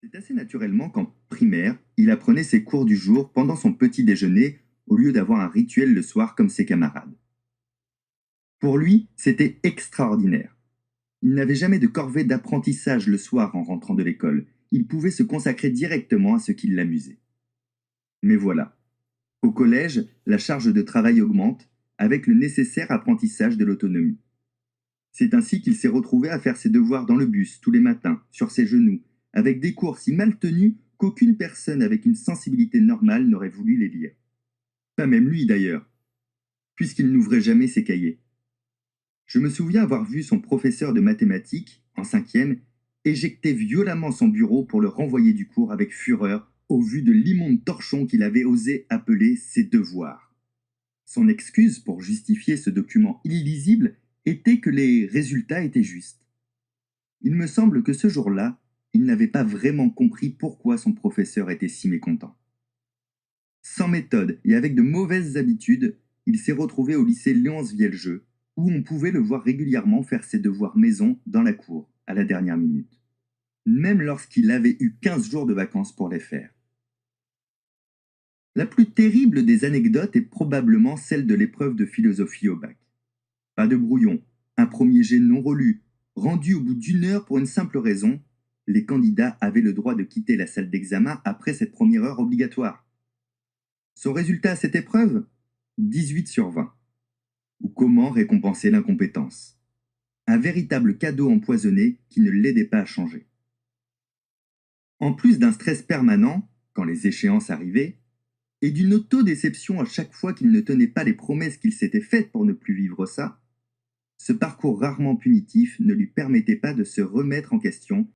C'est assez naturellement qu'en primaire, il apprenait ses cours du jour pendant son petit déjeuner au lieu d'avoir un rituel le soir comme ses camarades. Pour lui, c'était extraordinaire. Il n'avait jamais de corvée d'apprentissage le soir en rentrant de l'école. Il pouvait se consacrer directement à ce qui l'amusait. Mais voilà, au collège, la charge de travail augmente avec le nécessaire apprentissage de l'autonomie. C'est ainsi qu'il s'est retrouvé à faire ses devoirs dans le bus tous les matins, sur ses genoux, avec des cours si mal tenus qu'aucune personne avec une sensibilité normale n'aurait voulu les lire. Pas même lui d'ailleurs, puisqu'il n'ouvrait jamais ses cahiers. Je me souviens avoir vu son professeur de mathématiques, en cinquième, éjecter violemment son bureau pour le renvoyer du cours avec fureur au vu de l'immonde torchon qu'il avait osé appeler ses devoirs. Son excuse pour justifier ce document illisible était que les résultats étaient justes. Il me semble que ce jour-là, il n'avait pas vraiment compris pourquoi son professeur était si mécontent. Sans méthode et avec de mauvaises habitudes, il s'est retrouvé au lycée Léonce Vieljeu, où on pouvait le voir régulièrement faire ses devoirs maison dans la cour, à la dernière minute, même lorsqu'il avait eu 15 jours de vacances pour les faire. La plus terrible des anecdotes est probablement celle de l'épreuve de philosophie au bac. Pas de brouillon, un premier jet non relu, rendu au bout d'une heure pour une simple raison, les candidats avaient le droit de quitter la salle d'examen après cette première heure obligatoire. Son résultat à cette épreuve 18 sur 20. Ou comment récompenser l'incompétence. Un véritable cadeau empoisonné qui ne l'aidait pas à changer. En plus d'un stress permanent, quand les échéances arrivaient, et d'une autodéception à chaque fois qu'il ne tenait pas les promesses qu'il s'était faites pour ne plus vivre ça, ce parcours rarement punitif ne lui permettait pas de se remettre en question